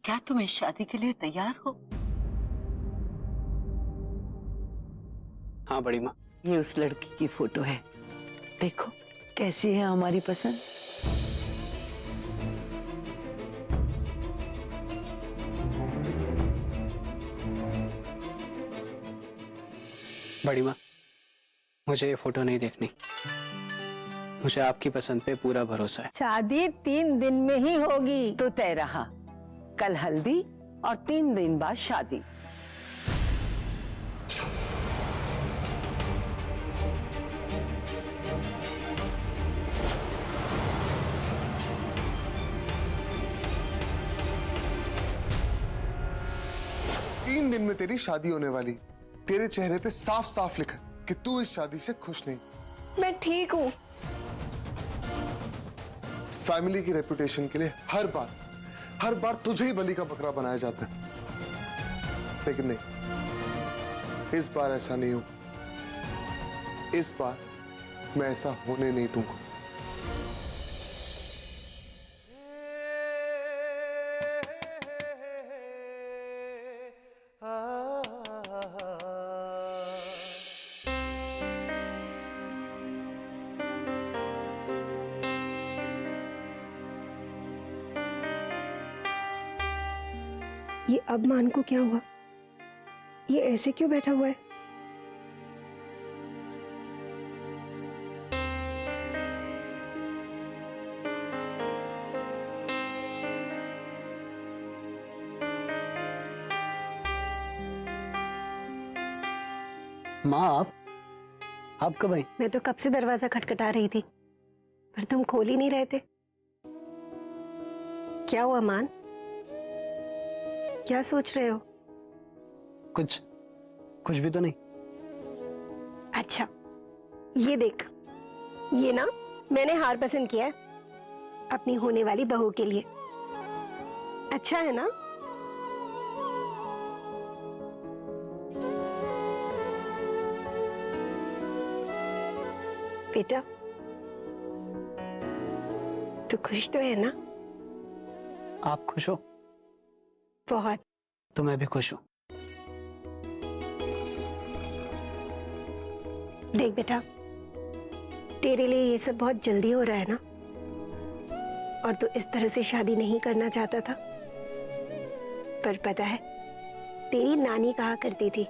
क्या तुम इस शादी के लिए तैयार हो? हाँ बड़ी माँ। ये उस लड़की की फोटो है, देखो कैसी है हमारी पसंद। बड़ी माँ, मुझे ये फोटो नहीं देखनी। मुझे आपकी पसंद पे पूरा भरोसा है। शादी 3 दिन में ही होगी। तो तय रहा, कल हल्दी और 3 दिन बाद शादी। तीन दिन में तेरी शादी होने वाली। तेरे चेहरे पे साफ साफ लिखा कि तू इस शादी से खुश नहीं। मैं ठीक हूँ। फैमिली की रेपुटेशन के लिए हर बार तुझे ही बलि का बकरा बनाया जाता है, लेकिन नहीं, इस बार ऐसा नहीं हो। इस बार मैं ऐसा होने नहीं दूंगा। ये अब मान को क्या हुआ? ये ऐसे क्यों बैठा हुआ है? माँ आप कब आई? मैं तो कब से दरवाजा खटखटा रही थी, पर तुम खोल ही नहीं रहे थे। क्या हुआ मान? क्या सोच रहे हो? कुछ भी तो नहीं। अच्छा, ये देख, ये ना मैंने हार पसंद किया है अपनी होने वाली बहू के लिए। अच्छा है ना? बेटा, तू खुश तो है ना? आप खुश हो? बहुत। तो मैं भी खुश हूँ। देख बेटा, तेरे लिए ये सब बहुत जल्दी हो रहा है ना, और तू इस तरह से शादी नहीं करना चाहता था। पर पता है, तेरी नानी कहा करती थी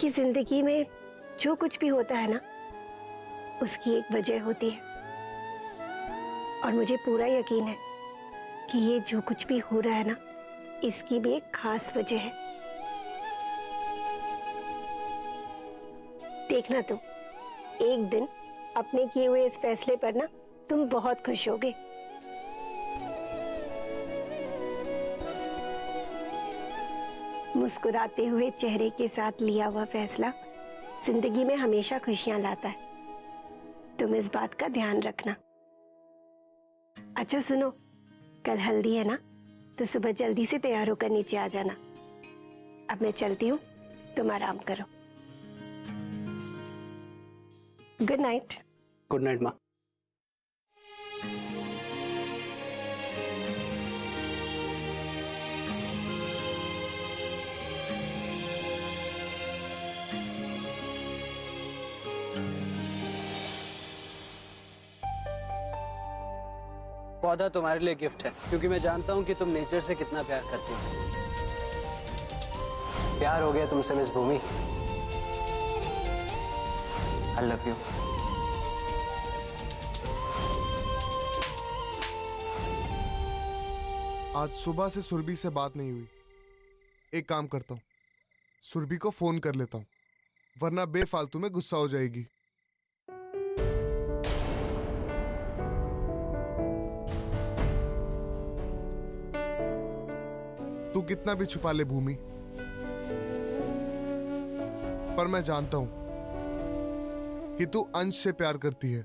कि जिंदगी में जो कुछ भी होता है ना, उसकी एक वजह होती है। और मुझे पूरा यकीन है कि ये जो कुछ भी हो रहा है ना, इसकी भी एक खास वजह है। देखना तुम, एक दिन अपने किए हुए इस फैसले पर ना तुम बहुत खुश होगे। मुस्कुराते हुए चेहरे के साथ लिया हुआ फैसला जिंदगी में हमेशा खुशियां लाता है। तुम इस बात का ध्यान रखना। अच्छा सुनो, कल हल्दी है ना, तो सुबह जल्दी से तैयार होकर नीचे आ जाना। अब मैं चलती हूँ, तुम आराम करो। Good night. गुड नाइट माँ। पौधा तुम्हारे लिए गिफ्ट है, क्योंकि मैं जानता हूँ कि तुम नेचर से कितना प्यार करती हो। प्यार हो गया तुमसे miss Bhumi. I love you. आज सुबह से सुरभि से बात नहीं हुई। एक काम करता हूँ, सुरभि को फोन कर लेता हूँ, वरना बेफालतू में गुस्सा हो जाएगी। तू कितना भी छुपा ले भूमि, पर मैं जानता हूं कि तू अंश से प्यार करती है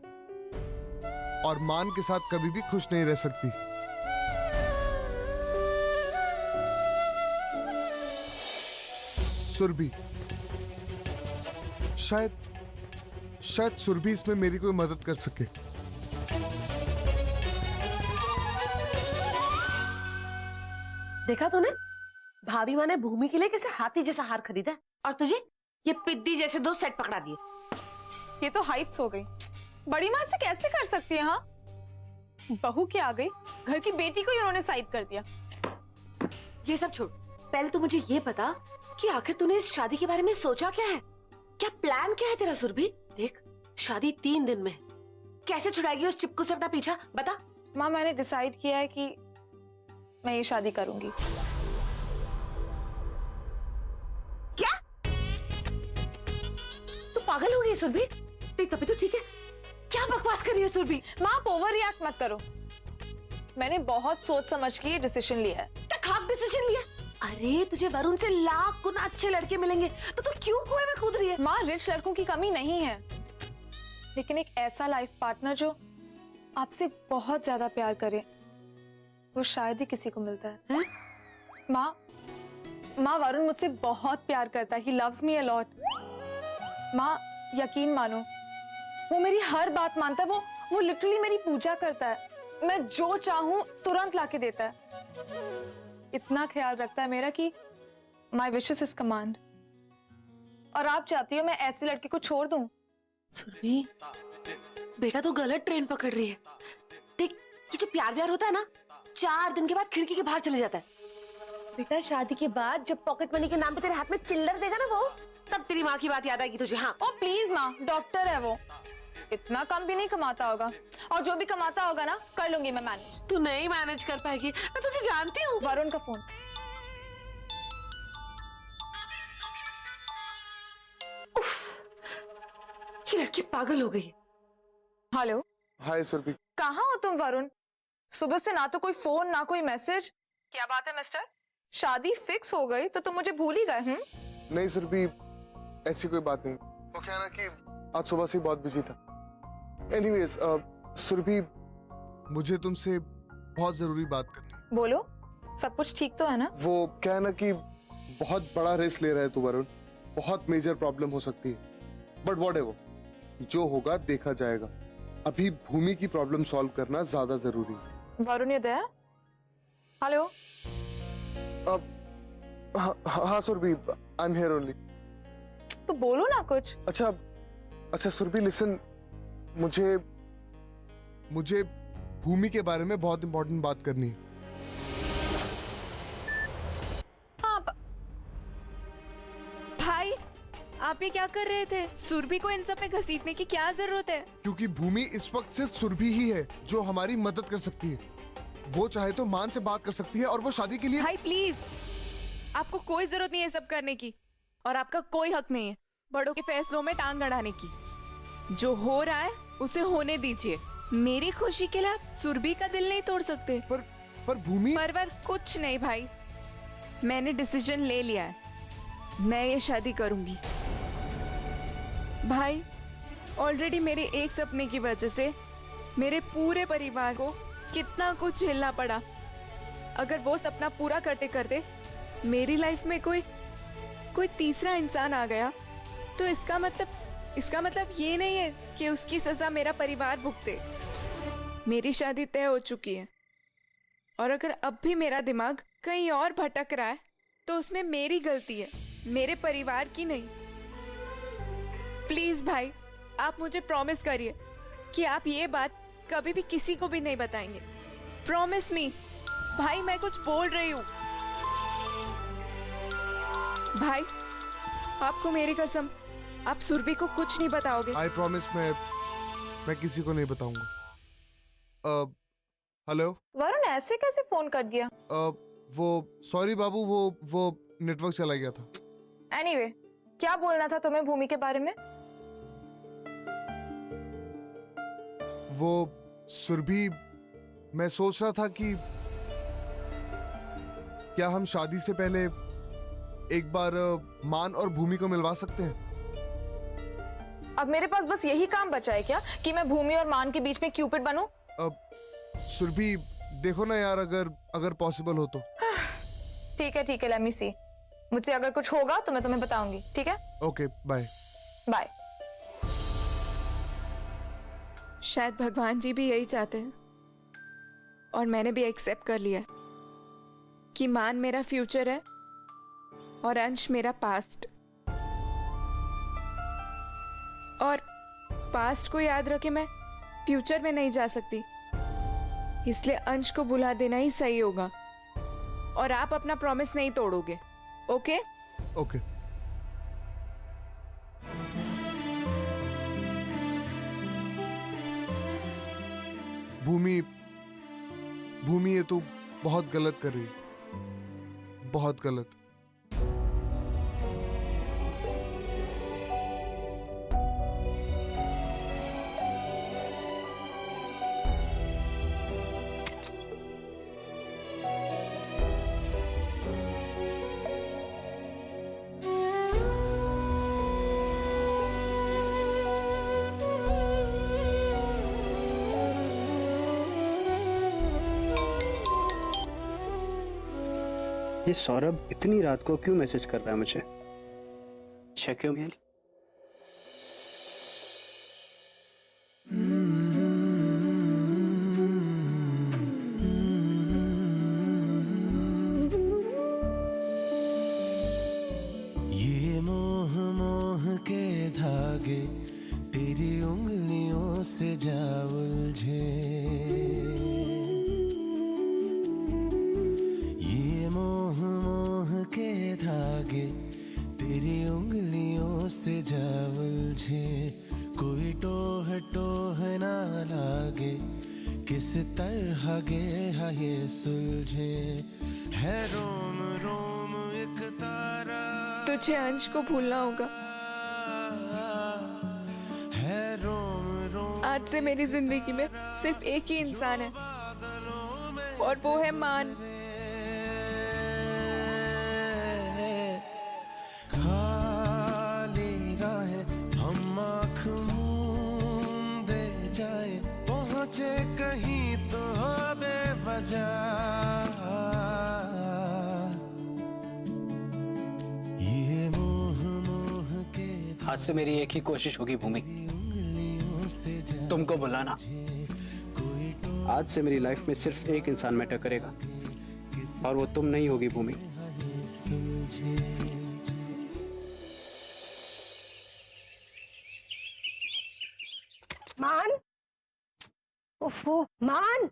और मान के साथ कभी भी खुश नहीं रह सकती। सुरभि, शायद सुरभि इसमें मेरी कोई मदद कर सके। देखा तूने, भाभी माँ ने भूमि के लिए कैसे हाथी जैसा हार खरीदा है, और तुझे ये पिद्दी जैसे 2 सेट पकड़ा दिए। ये तो हाइट्स हो गई। बड़ी माँ से कैसे कर सकती है? हाँ, बहू के आ गई, घर की बेटी को ही उन्होंने साइड कर दिया। ये सब छोड़, पहले तो मुझे ये बता कि आखिर तूने इस शादी के बारे में सोचा क्या है? क्या प्लान क्या है तेरा सुरभि? देख, शादी 3 दिन में है। कैसे छुड़ाएगी उस चिपकू से अपना पीछा, बता। माँ, मैंने डिसाइड किया है कि मैं ये शादी करूंगी। क्या? तू पागल हो गई सुरभि? देख अभी तो ठीक है, क्या बकवास कर रही है सुरभि? माँ, आप ओवर रिएक्ट मत करो। मैंने बहुत सोच समझ के ये डिसीजन लिया है। क्या खाक डिसीजन लिया? अरे तुझे वरुण से लाख गुना अच्छे लड़के मिलेंगे, तो तू क्यों कुएं में कूद रही है? माँ, रिच लड़कों की कमी नहीं है, लेकिन एक ऐसा लाइफ पार्टनर जो आपसे बहुत ज्यादा प्यार करे, वो शायद ही किसी को मिलता है। माँ, वरुण मुझसे बहुत प्यार करता है। He loves me a lot। माँ, यकीन मानो, वो मेरी हर बात मानता है। वो लिटरली मेरी पूजा करता है। मैं जो चाहूं तुरंत लाके देता है। इतना ख्याल रखता है मेरा कि my wishes is command। और आप चाहती हो मैं ऐसी लड़की को छोड़ दूं? सुरभि, बेटा तू गलत ट्रेन पकड़ रही है। देख, ये जो प्यार व्यार होता है ना, 4 दिन के बाद खिड़की के बाहर चले जाता है। बेटा शादी के बाद जब पॉकेट मनी के नाम पे तेरे हाथ में चिल्लर देगा ना वो, तब तेरी माँ की बात याद आएगी तुझे। हाँ, ओ प्लीज माँ, डॉक्टर है वो, इतना कम भी नहीं कमाता होगा, और जो भी कमाता होगा ना, कर लूंगी मैं मैनेज। तू नहीं मैनेज कर पाएगी, मैं तुझे जानती हूँ। वरुण का फोन। ये लड़की पागल हो गई है। हेलो, हाय सुरभि। कहाँ हो तुम वरुण? सुबह से ना तो कोई फोन ना कोई मैसेज। क्या बात है मिस्टर? शादी फिक्स हो गई तो तुम मुझे भूल ही गए? नहीं सुरभि, ऐसी कोई बात नहीं। वो क्या ना कि आज सुबह से बहुत बिजी था। एनीवेज सुरभि, मुझे तुमसे बहुत जरूरी बात करनी है। बोलो, सब कुछ ठीक तो है ना? वो क्या है ना कि बहुत बड़ा रिस्क ले रहा है तू वरुण, बहुत मेजर प्रॉब्लम हो सकती है। बट व्हाटएवर, जो होगा देखा जाएगा। अभी भूमि की प्रॉब्लम सॉल्व करना ज्यादा जरूरी है। Varun you there? हेलो। हाँ Surabhi, I am here only. तो बोलो ना कुछ। अच्छा सुरभि, लिसन, मुझे भूमि के बारे में बहुत इंपॉर्टेंट बात करनी है। भाई, आप ये क्या कर रहे थे? सुरभि को इन सब में घसीटने की क्या जरूरत है? क्योंकि भूमि इस वक्त सिर्फ सुरभि ही है जो हमारी मदद कर सकती है। वो चाहे तो मान से बात कर सकती है, और वो शादी के लिए। भाई प्लीज, आपको कोई जरूरत नहीं है सब करने की, और आपका कोई हक नहीं है बड़ों के फैसलों में टांग अड़ाने की। जो हो रहा है उसे होने दीजिए। मेरी खुशी के लिए आप सुरभि का दिल नहीं तोड़ सकते। पर भूमि। परवर कुछ नहीं भाई, मैंने डिसीजन ले लिया है, मैं ये शादी करूंगी। भाई, ऑलरेडी मेरे एक सपने की वजह से मेरे पूरे परिवार को कितना कुछ झेलना पड़ा। अगर वो सपना पूरा करते करते मेरी लाइफ में कोई तीसरा इंसान आ गया, तो इसका मतलब ये नहीं है कि उसकी सजा मेरा परिवार भुगते। मेरी शादी तय हो चुकी है, और अगर अब भी मेरा दिमाग कहीं और भटक रहा है तो उसमें मेरी गलती है, मेरे परिवार की नहीं। प्लीज भाई, आप मुझे प्रॉमिस करिए कि आप ये बात कभी भी किसी को भी नहीं बताएंगे। Promise me. भाई, मैं कुछ बोल रही हूँ। भाई, आपको मेरी कसम, आप सुरभि को कुछ नहीं बताओगे? आई प्रॉमिस, मैं किसी को नहीं बताऊंगा। हेलो वरुण, ऐसे कैसे फोन कट गया? वो सॉरी बाबू, वो नेटवर्क चला गया था। एनीवे, क्या बोलना था तुम्हें भूमि के बारे में? वो सुरभि, मैं सोच रहा था कि क्या हम शादी से पहले एक बार मान और भूमि को मिलवा सकते हैं? अब मेरे पास बस यही काम बचा है क्या कि मैं भूमि और मान के बीच में क्यूपिड बनूं? सुरभि, देखो ना यार, अगर पॉसिबल हो तो। ठीक है, लेट मी सी। मुझसे अगर कुछ होगा तो मैं तुम्हें बताऊंगी, ठीक है? Okay, bye. बाय। शायद भगवान जी भी यही चाहते हैं, और मैंने भी एक्सेप्ट कर लिया है कि मान मेरा फ्यूचर है और अंश मेरा पास्ट, और पास्ट को याद रखे मैं फ्यूचर में नहीं जा सकती, इसलिए अंश को बुला देना ही सही होगा। और आप अपना प्रॉमिस नहीं तोड़ोगे, ओके? ओके। भूमि, भूमि ये तू बहुत गलत कर रही है, बहुत गलत। ये सौरभ इतनी रात को क्यों मैसेज कर रहा है मुझे? Check your mail. ये मोह मोह के धागे तेरी उंगलियों से जा उलझे, ये मोह मोह के धागे तेरी उंगलियों से जा उलझे, कोई टोह टोह ना लागे, किस तरह गे ये सुलझे, है रोम रोम एक तारा, तुझे अंश को भूलना होगा। है रोम रोम आज से मेरी जिंदगी में सिर्फ एक ही इंसान है और वो है मान। खाली राहें हम आँख मूंदे जाए, पहुँचे कहीं तो बेवजह, ये मोह मोह के आज से मेरी एक ही कोशिश होगी भूमि, उंगलियों से जा तुमको बुलाना। कोई टोह आज से मेरी लाइफ में सिर्फ एक इंसान मैटर करेगा और वो तुम नहीं होगी भूमि। सुलझे। मान, ओफो, मान,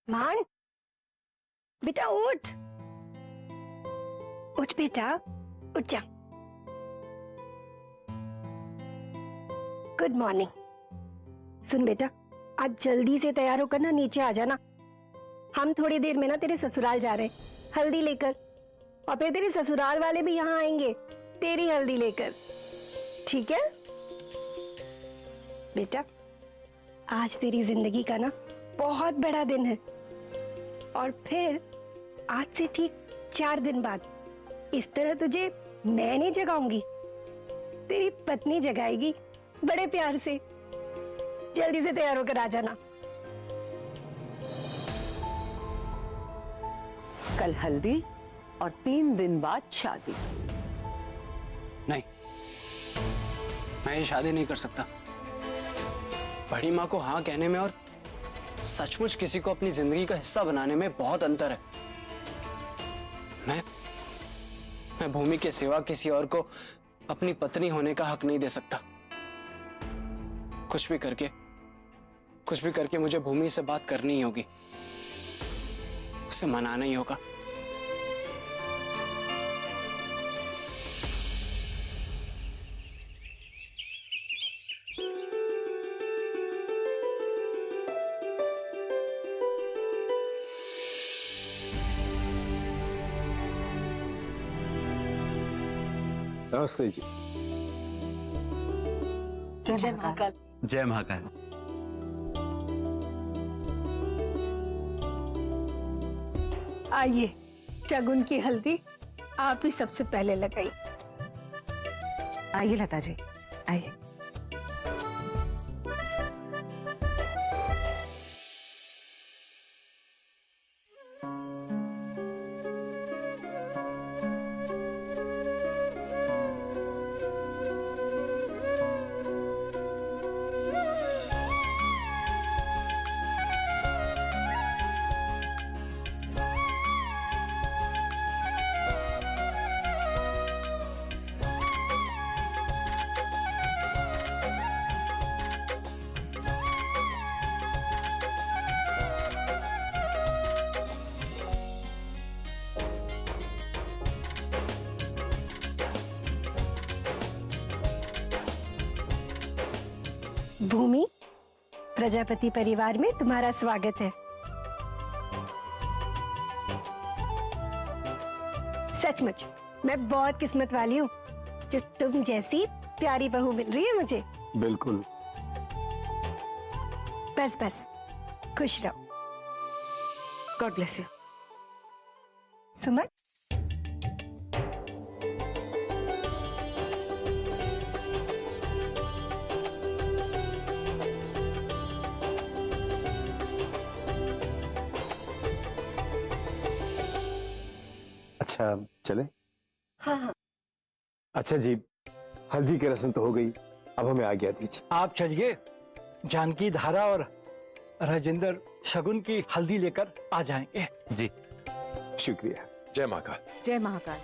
मान, बेटा उठ, उठ बेटा, उठ जा। Good morning. सुन बेटा, आज जल्दी से तैयार होकर ना नीचे आ जाना। हम थोड़ी देर में ना तेरे ससुराल जा रहे हैं हल्दी लेकर, और फिर तेरे ससुराल वाले भी यहाँ आएंगे तेरी हल्दी लेकर, ठीक है बेटा? आज तेरी जिंदगी का ना बहुत बड़ा दिन है, और फिर आज से ठीक 4 दिन बाद इस तरह तुझे मैं नहीं जगाऊंगी, तेरी पत्नी जगाएगी बड़े प्यार से। जल्दी से तैयार होकर आ जाना। कल हल्दी और 3 दिन बाद शादी। नहीं, मैं ये शादी नहीं कर सकता। बड़ी माँ को हाँ कहने में और सचमुच किसी को अपनी जिंदगी का हिस्सा बनाने में बहुत अंतर है। मैं भूमि के सिवा किसी और को अपनी पत्नी होने का हक नहीं दे सकता। कुछ भी करके मुझे भूमि से बात करनी ही होगी, उसे मनाना ही होगा। नमस्ते जी। जय महाकाल। जय महाकाल। आइए, शगुन की हल्दी आप ही सबसे पहले लगाई। आइए लता जी, आइए। प्रजापति परिवार में तुम्हारा स्वागत है। सचमुच मैं बहुत किस्मत वाली हूँ जो तुम जैसी प्यारी बहू मिल रही है मुझे। बिल्कुल। बस बस खुश रहो। God bless you. सुमन, अच्छा चले। हाँ हाँ अच्छा जी, हल्दी की रस्म तो हो गई, अब हमें आज्ञा दीजिए। आप चलिए, जानकी धारा और राजेंद्र शगुन की हल्दी लेकर आ जाएंगे। जी शुक्रिया। जय महाकाल। जय महाकाल।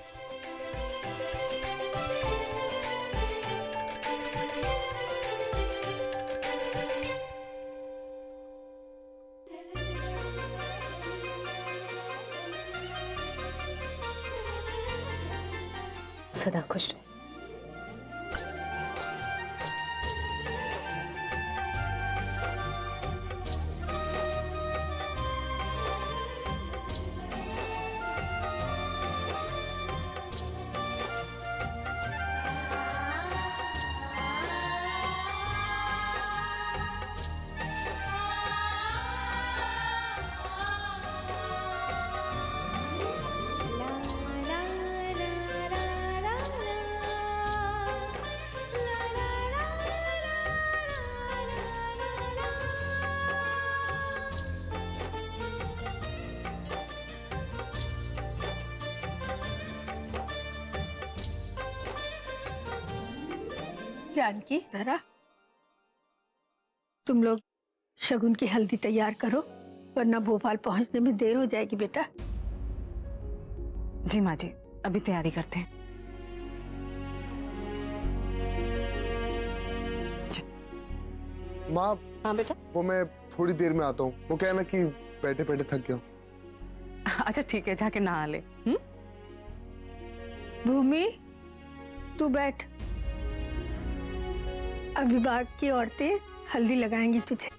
सदा खुश रहे। जानकी धरा, तुम लोग शगुन की हल्दी तैयार करो, वरना भोपाल पहुंचने में देर हो जाएगी बेटा। जी माँ जी, अभी तैयारी करते हैं। माँ, हाँ बेटा। वो मैं थोड़ी देर में आता हूँ। वो क्या है ना कि बैठे बैठे थक गया हूँ। अच्छा ठीक है, जाके नहा ले। भूमि, तू बैठ। अब विभाग की औरतें हल्दी लगाएंगी तुझे।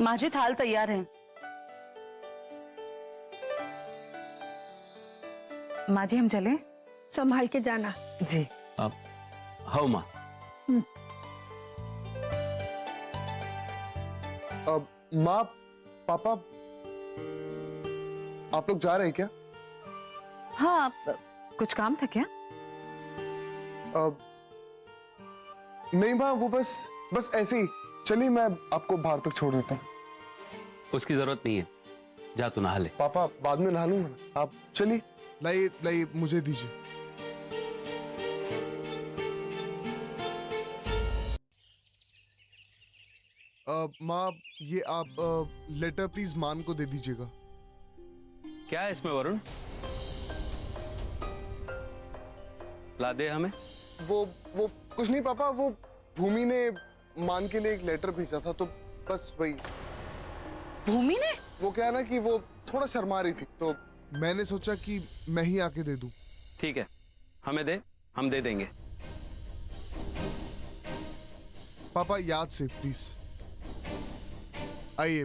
माँ जी, थाल तैयार है। माँ जी हम चले? संभाल के जाना। जी। हाँ माँ। माँ, पापा, आप लोग जा रहे हैं क्या? हाँ, कुछ काम था क्या? नहीं माँ, वो बस ऐसे ही। चलिए मैं आपको बाहर तक छोड़ देता हूँ। उसकी जरूरत नहीं है, जा तू नहा ले। पापा बाद में नहा लूंगा ना। आप चलिए, लाइए मुझे दीजिए। माँ, ये आप लेटर प्लीज मान को दे दीजिएगा। क्या है इसमें वरुण? ला दे हमें। वो कुछ नहीं पापा, वो भूमि ने मान के लिए एक लेटर भेजा था, तो बस वही। भूमि ने? वो क्या है ना कि वो थोड़ा शर्मा रही थी, तो मैंने सोचा कि मैं ही आके दे दूं। ठीक है, हमें दे, हम दे देंगे। पापा याद से प्लीज। आइए।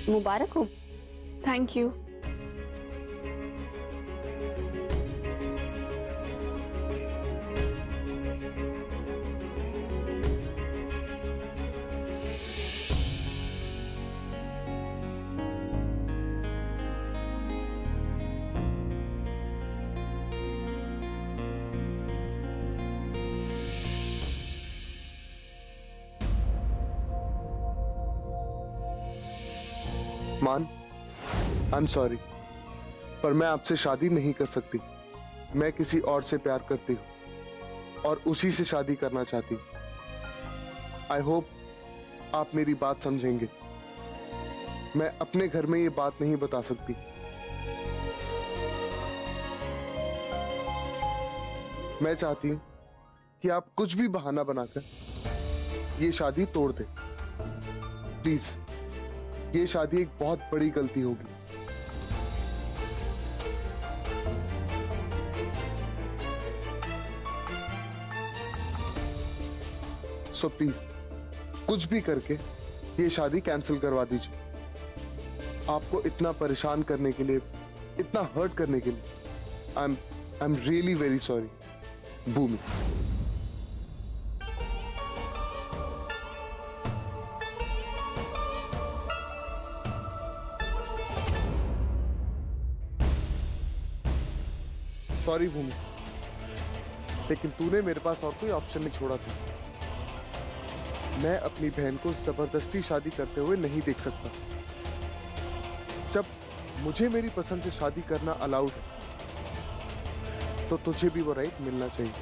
मुबारक हो। Thank you. मान, आई एम सॉरी, पर मैं आपसे शादी नहीं कर सकती। मैं किसी और से प्यार करती हूँ और उसी से शादी करना चाहती हूँ। आई होप आप मेरी बात समझेंगे। मैं अपने घर में ये बात नहीं बता सकती। मैं चाहती हूं कि आप कुछ भी बहाना बनाकर ये शादी तोड़ दें। प्लीज, ये शादी एक बहुत बड़ी गलती होगी। सो प्लीज कुछ भी करके ये शादी कैंसिल करवा दीजिए। आपको इतना परेशान करने के लिए, इतना हर्ट करने के लिए I am really very sorry Bhumi. Sorry Bhumi, लेकिन तूने मेरे पास और कोई ऑप्शन नहीं छोड़ा था। मैं अपनी बहन को जबरदस्ती शादी करते हुए नहीं देख सकता। जब मुझे मेरी पसंद से शादी करना अलाउड है, तो तुझे भी वो राइट मिलना चाहिए।